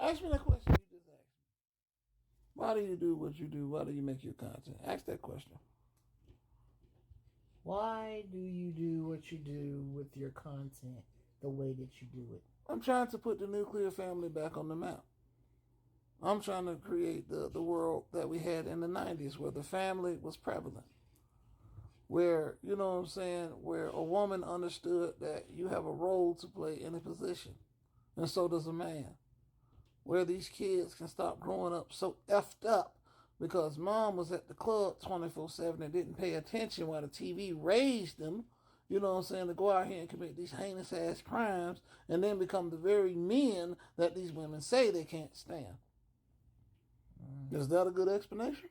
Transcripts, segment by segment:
Ask me that question you just asked me. Why do you do what you do? Why do you make your content? Ask that question. Why do you do what you do with your content the way that you do it? I'm trying to put the nuclear family back on the map. I'm trying to create the world that we had in the 90s where the family was prevalent. Where, you know what I'm saying, where a woman understood that you have a role to play in a position. And so does a man. Where these kids can stop growing up so effed up because mom was at the club 24/7 and didn't pay attention while the TV raised them, you know what I'm saying, to go out here and commit these heinous ass crimes and then become the very men that these women say they can't stand. Is that a good explanation?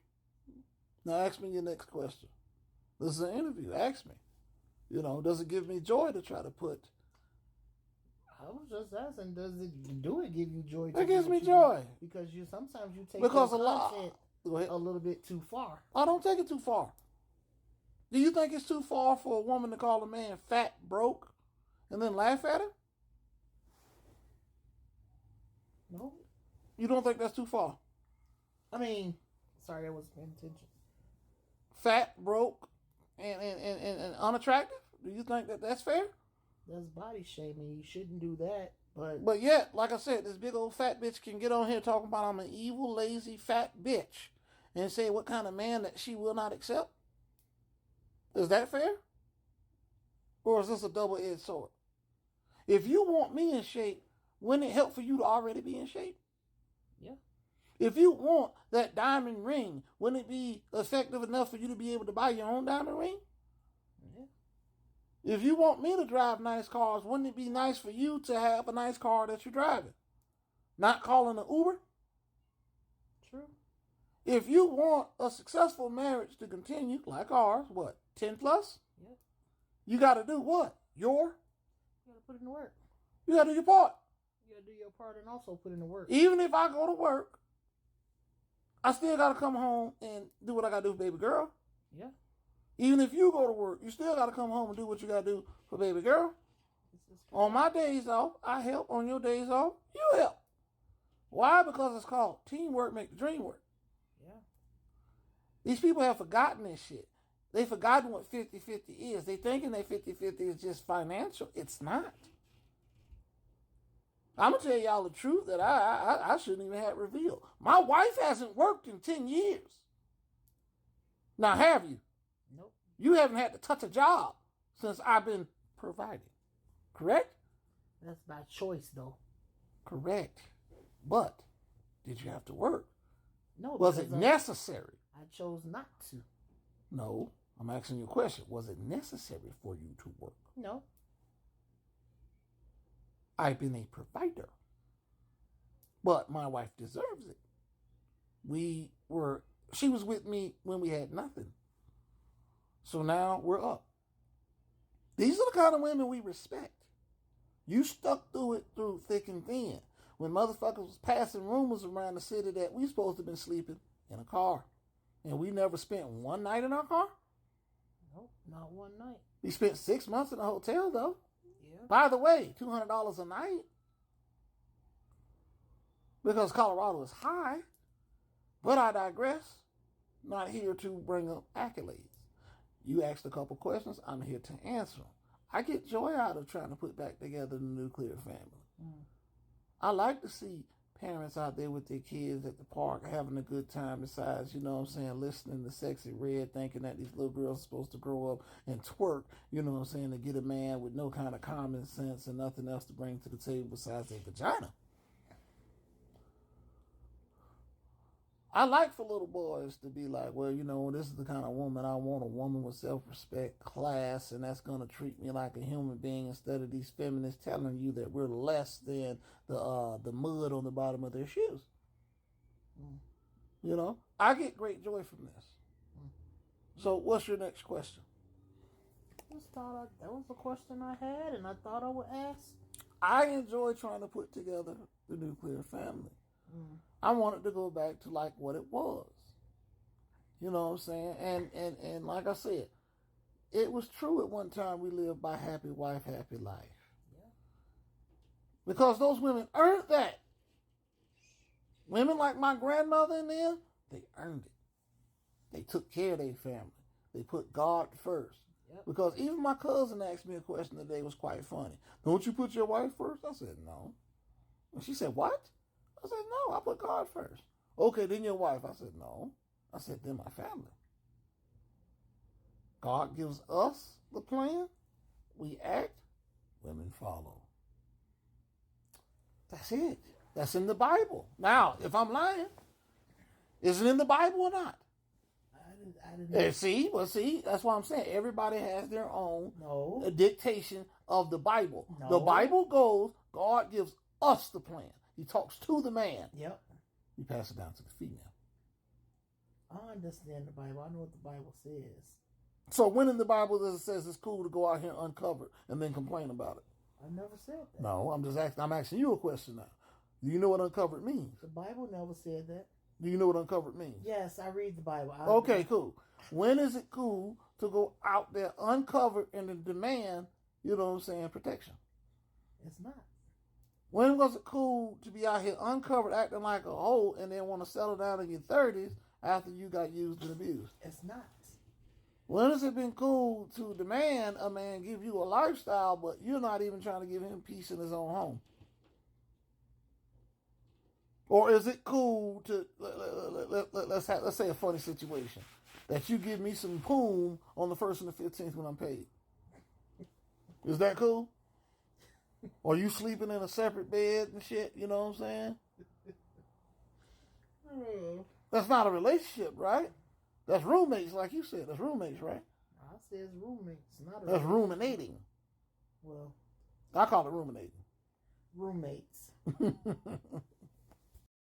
Now ask me your next question. This is an interview. Ask me. You know, does it give me joy to try to put... I was just asking, does it give you joy? It gives me joy. Because sometimes you take because your content a little bit too far. I don't take it too far. Do you think it's too far for a woman to call a man fat, broke, and then laugh at him? No. You don't think that's too far? I mean, sorry, that wasn't paying attention. Fat, broke, and unattractive? Do you think that that's fair? That's body shaming. You shouldn't do that. But yet, like I said, this big old fat bitch can get on here talking about I'm an evil, lazy, fat bitch and say what kind of man that she will not accept? Is that fair? Or is this a double-edged sword? If you want me in shape, wouldn't it help for you to already be in shape? Yeah. If you want that diamond ring, wouldn't it be effective enough for you to be able to buy your own diamond ring? Yeah. If you want me to drive nice cars, wouldn't it be nice for you to have a nice car that you're driving? Not calling an Uber? True. If you want a successful marriage to continue, like ours, what, 10 plus? Yep. You got to do what? You got to put in the work. You got to do your part. You got to do your part and also put in the work. Even if I go to work, I still got to come home and do what I got to do for baby girl. Yeah. Even if you go to work, you still got to come home and do what you got to do for baby girl. On my days off, I help. On your days off, you help. Why? Because it's called teamwork make the dream work. Yeah. These people have forgotten this shit. They've forgotten what 50-50 is. They thinking that 50-50 is just financial. It's not. I'm going to tell y'all the truth that I shouldn't even have revealed. My wife hasn't worked in 10 years. Now, have you? Nope. You haven't had to touch a job since I've been providing. Correct? That's by choice, though. Correct. But did you have to work? No. Was it necessary? I chose not to. No. I'm asking you a question. Was it necessary for you to work? No. I've been a provider. But my wife deserves it. She was with me when we had nothing. So now we're up. These are the kind of women we respect. You stuck through it through thick and thin. When motherfuckers was passing rumors around the city that we supposed to have been sleeping in a car. And we never spent one night in our car? Nope, not one night. We spent 6 months in a hotel, though. Yeah. By the way, $200 a night. Because Colorado is high. But I digress. Not here to bring up accolades. You asked a couple questions. I'm here to answer them. I get joy out of trying to put back together the nuclear family. I like to see parents out there with their kids at the park having a good time besides, you know what I'm saying, listening to Sexy Red, thinking that these little girls are supposed to grow up and twerk, you know what I'm saying, to get a man with no kind of common sense and nothing else to bring to the table besides a vagina. I like for little boys to be like, well, you know, this is the kind of woman I want, a woman with self-respect, class, and that's going to treat me like a human being instead of these feminists telling you that we're less than the mud on the bottom of their shoes. You know, I get great joy from this. So what's your next question? Just thought that was a question I had, and I thought I would ask. I enjoy trying to put together the nuclear family. I wanted to go back to like what it was. You know what I'm saying? And like I said, it was true at one time we lived by happy wife, happy life. Yeah. Because those women earned that. Women like my grandmother and them, they earned it. They took care of their family. They put God first. Yep. Because even my cousin asked me a question today. It was quite funny. Don't you put your wife first? I said, no. And she said, what? I said, no, I put God first. Okay, then your wife. I said, no. I said, then my family. God gives us the plan. We act. Women follow. That's it. That's in the Bible. Now, if I'm lying, is it in the Bible or not? I didn't. See, that's what I'm saying. Everybody has their own No. dictation of the Bible. No. The Bible goes, God gives us the plan. He talks to the man. Yep. He passes it down to the female. I understand the Bible. I know what the Bible says. So when in the Bible does it says it's cool to go out here uncovered and then complain about it? I never said that. No, I'm asking you a question now. Do you know what uncovered means? The Bible never said that. Do you know what uncovered means? Yes, I read the Bible. Okay, cool. When is it cool to go out there uncovered and to demand, you know what I'm saying, protection? It's not. When was it cool to be out here uncovered acting like a hoe and then want to settle down in your 30s after you got used and abused? It's not. When has it been cool to demand a man give you a lifestyle, but you're not even trying to give him peace in his own home? Or is it cool to, let's say a funny situation, that you give me some poom on the 1st and the 15th when I'm paid? Is that cool? Or you sleeping in a separate bed and shit, you know what I'm saying? That's not a relationship, right? That's roommates, like you said. That's roommates, right? I says roommates, not a That's ruminating. Well, I call it ruminating. roommates.